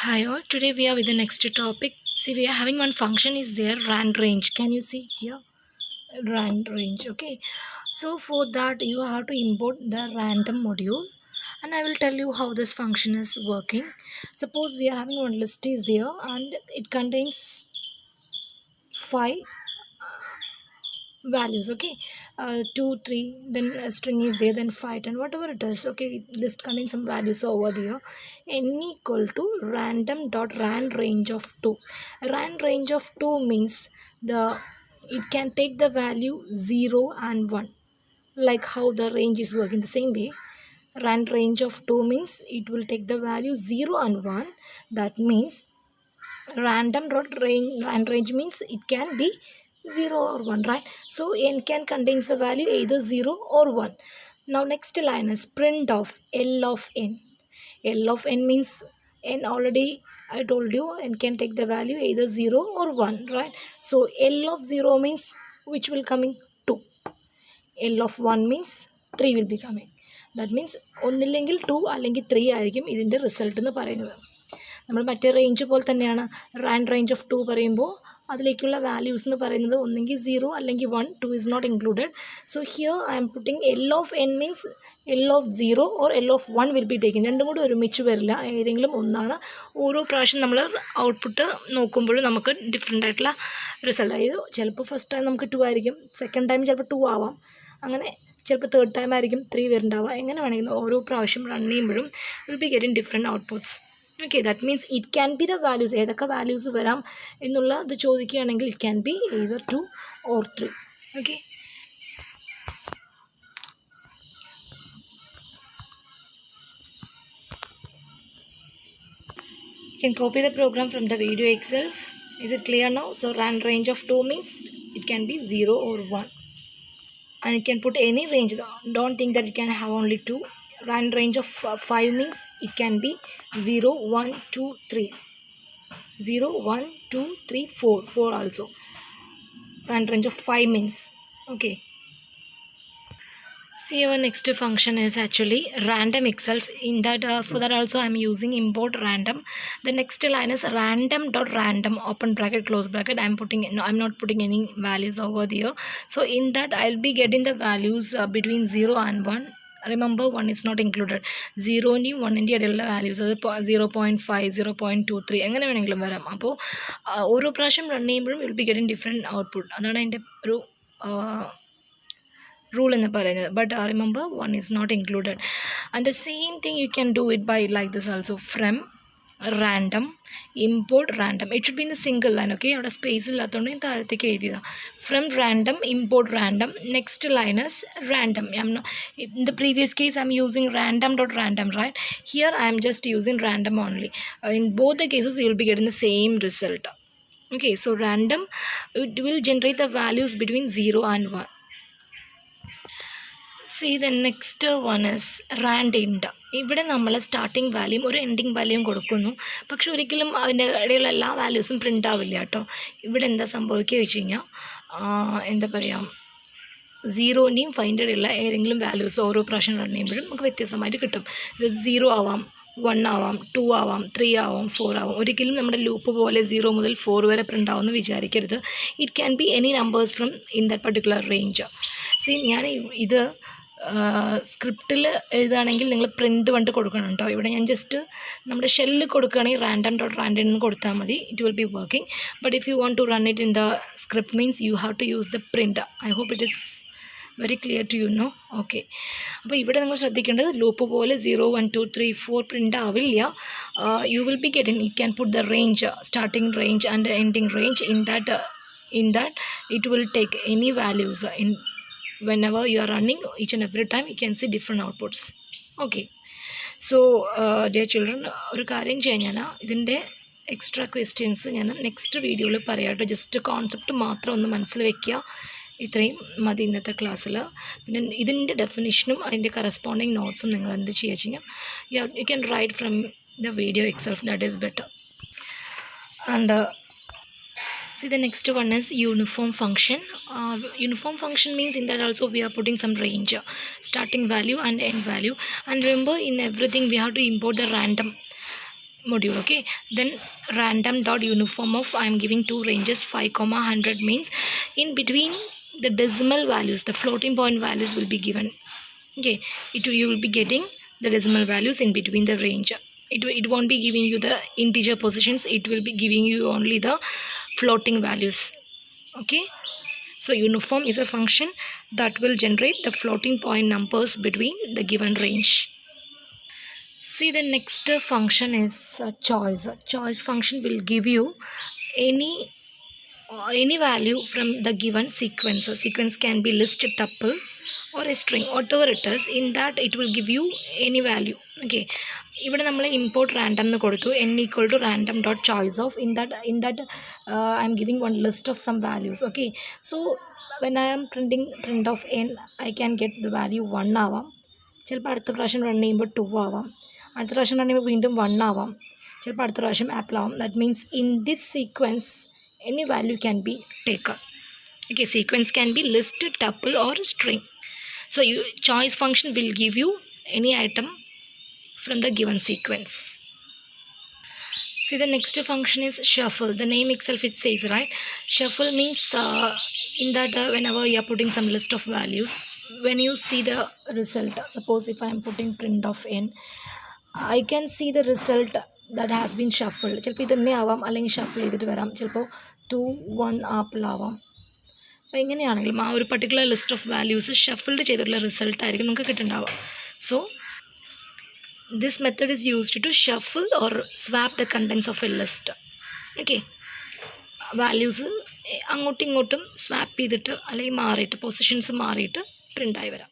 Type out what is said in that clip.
Hi all, today we are with the next topic. See, we are having one function is there, rand range. Can you see here? Rand range, okay. So for that you have to import the random module and I will tell you how this function is working. Suppose we are having one list is there and it contains 5 values, okay. 2 3 then a string is there, then 5 and whatever it is, okay. List contains some values over there. N equal to random dot rand range of 2. Rand range of 2 means the it can take the value 0 and 1, like how the range is working the same way. Rand range of 2 means it will take the value 0 and 1. That means rand range means it can be 0 or 1, right? So n can contains the value either 0 or 1. Now next line is print of L of n. L of n means n already I told you n can take the value either 0 or 1, right? So L of 0 means which will coming 2. L of 1 means 3 will be coming. That means ഒന്നില്ലെങ്കിൽ 2 അല്ലെങ്കിൽ 3 ആയിരിക്കും ഇതിൻ്റെ result എന്ന് പറയുന്നത്. നമ്മൾ മറ്റേ range പോലെ തന്നെയാണ്. റാൻഡ് റേഞ്ച് ഓഫ് 2 പറയുമ്പോൾ അതിലേക്കുള്ള വാല്യൂസ് എന്ന് പറയുന്നത് ഒന്നെങ്കിൽ 0 അല്ലെങ്കിൽ 1. 2 is not included. So here I am putting L of n means L of 0 or L of 1 will be taken. രണ്ടും കൂടി ഒരുമിച്ച് വരില്ല, ഏതെങ്കിലും ഒന്നാണ്. ഓരോ പ്രാവശ്യം നമ്മൾ ഔട്ട്പുട്ട് നോക്കുമ്പോഴും നമുക്ക് ഡിഫറെൻ്റ് ആയിട്ടുള്ള റിസൾട്ട്, അതായത് ചിലപ്പോൾ ഫസ്റ്റ് ടൈം നമുക്ക് 2 ആയിരിക്കും, സെക്കൻഡ് ടൈം ചിലപ്പോൾ 2 ആവാം, അങ്ങനെ ചിലപ്പോൾ തേർഡ് ടൈം ആയിരിക്കും 3 വരുന്നുണ്ടാവുക. എങ്ങനെ വേണമെങ്കിലും ഓരോ പ്രാവശ്യം റൺ ചെയ്യുമ്പോഴും will be getting different outputs. Okay, that means it can be the values, ഏതൊക്കെ വാല്യൂസ് വരാം എന്നുള്ള ഇത് ചോദിക്കുകയാണെങ്കിൽ it can be either 2 or 3. Okay, you can copy the program from the video itself. Is it clear now? So rand range of 2 means it can be 0 or 1 and you can put any range. Don't think that you can have only 2. Rand range of 5 means it can be 0 1 2 3, 0 1 2 3 4 also. Rand range of 5 means, okay. See, our next function is actually random itself. In that for that also I am using import random. The next line is random dot random open bracket close bracket. I am putting no, I am not putting any values over there. So in that I will be getting the values between 0 and 1. Remember 1 is not included. 0 and 1 ൻ്റെ ഇടയിലുള്ള values, അത് 0.5 0.23 എങ്ങനെ വേണമെങ്കിലും വരാം. അപ്പോൾ ഓരോ പ്രാവശ്യം run ചെയ്യുമ്പോഴും will be getting different output. അതാണ് അതിൻ്റെ ഒരു rule in the പറയുന്നത്. But remember 1 is not included. And the same thing you can do it by like this also, from random import random. It should be in the single line, okay. അവിടെ space ഇല്ലാത്തതുകൊണ്ട് താഴത്തേക്ക് എഴുതിയതാണ്. From random import random. Next line is random. In the previous case I am using random dot random, right? Here I am just using random only. In both the cases you will be getting the same result. Okay, so random, it will generate the values between 0 and 1. See, the next one is rand end. ഇവിടെ നമ്മൾ starting വാല്യൂം ഒരു ending വാല്യൂം കൊടുക്കുന്നു, പക്ഷെ ഒരിക്കലും അതിൻ്റെ ഇടയിലുള്ള എല്ലാ വാല്യൂസും print ആവില്ല കേട്ടോ. ഇവിടെ എന്താ സംഭവിക്കുക വെച്ച് കഴിഞ്ഞാൽ, എന്താ പറയുക, 0ൻ്റെയും 5ൻ്റെ ഇടയിലുള്ള ഏതെങ്കിലും വാല്യൂസ് ഓരോ പ്രാവശ്യം റൺ ചെയ്യുമ്പോഴും നമുക്ക് വ്യത്യസ്തമായിട്ട് കിട്ടും. ഇത് 0 ആവാം, 1 ആവാം, 2 ആവാം, 3 ആവാം, 4 ആവാം. ഒരിക്കലും നമ്മുടെ ലൂപ്പ് പോലെ 0 മുതൽ 4 വരെ പ്രിൻ്റ് ആവുമെന്ന് വിചാരിക്കരുത്. It can be any numbers from in that particular range. C, ഞാൻ ഇത് സ്ക്രിപ്റ്റിൽ എഴുതുകയാണെങ്കിൽ നിങ്ങൾ പ്രിൻ്റ് പറഞ്ഞിട്ട് കൊടുക്കണം കേട്ടോ. ഇവിടെ ഞാൻ ജസ്റ്റ് നമ്മുടെ ഷെല്ല് കൊടുക്കുകയാണെങ്കിൽ റാൻഡം ഡോട്ട് റാൻഡം എന്ന് കൊടുത്താൽ മതി, it will be working. But if you want to run it in the script means you have to use the print. I hope it is very clear to you no. Okay, അപ്പോൾ ഇവിടെ നിങ്ങൾ ശ്രദ്ധിക്കേണ്ടത് loop പോലെ 0 1 2 3 4 print ആവില്ല. You will be getting, you can put the range, starting range and ending range. In that it will take any values. Whenever you are running, each and every time you can see different outputs. Okay, so dear children, ഒരു കാര്യം ചെയ്യാൻ ഇതിൻ്റെ extra questions ഞാൻ next വീഡിയോയിൽ പറയാം കേട്ടോ. Just concept മാത്രം ഒന്ന് മനസ്സിൽ വെക്കുക, ഇത്രയും മതി ഇന്നത്തെ ക്ലാസ്സിൽ. പിന്നെ ഇതിൻ്റെ ഡെഫിനിഷനും അതിൻ്റെ കറസ്പോണ്ടിങ് നോട്ട്സും നിങ്ങൾ എന്ത് ചെയ്യുക വെച്ച് കഴിഞ്ഞാൽ you can write from the video itself, that is better. And see, the next one is uniform function. Uniform function means in that also we are putting some range, starting value and end value. And remember, in everything we have to import the random. module. Okay, then random dot uniform of I am giving two ranges 5,100 means in between the decimal values, the floating point values will be given. Okay, you will be getting the decimal values in between the range. It won't be giving you the integer positions, it will be giving you only the floating values. Okay, so uniform is a function that will generate the floating point numbers between the given range. See, the next function is choice. Choice function will give you any value from the given sequence. A sequence can be list, tuple or a string, whatever it is. In that it will give you any value. Okay, ഇവിടെ നമ്മൾ import random എന്ന് കൊടുത്തു, n equal to random dot choice of, in that I am giving one list of some values. Okay, so when I am printing print of n, I can get the value 1 ആവാം, ചിലപ്പോൾ അടുത്ത പ്രാവശ്യം run ചെയ്യുമ്പോൾ 2 ആവാം, അടുത്ത പ്രാവശ്യം run ചെയ്യുമ്പോൾ വീണ്ടും 1 ആവാം, ചിലപ്പോൾ അടുത്ത പ്രാവശ്യം ആപ്പിൾ ആവാം. That means in this sequence any value can be taken. Okay, sequence can be list, tuple or string. So choice function will give you any item from the given sequence. See, the next function is shuffle. The name itself it says, right? Shuffle means in that whenever you are putting some list of values, when you see the result, suppose if I am putting print of n, I can see the result that has been shuffled. ചിലപ്പോൾ ഇതന്നെ ആവാം, അല്ലെങ്കിൽ shuffle ചെയ്തിട്ട് വരാം, ചിലപ്പോൾ 2 1 apple ആവാം. അപ്പോൾ എങ്ങനെയാണെങ്കിലും ആ ഒരു particular list of values shuffled ചെയ്തിട്ടുള്ള റിസൾട്ട് ആയിരിക്കും നമുക്ക് കിട്ടുന്നുണ്ടാവുക. So this method is used to shuffle or swap the contents of a list. Okay, values അങ്ങോട്ടും ഇങ്ങോട്ടും സ്വാപ്പ് ചെയ്തിട്ട് അല്ലെങ്കിൽ മാറിയിട്ട് പൊസിഷൻസ് മാറിയിട്ട് പ്രിൻ്റായി വരാം.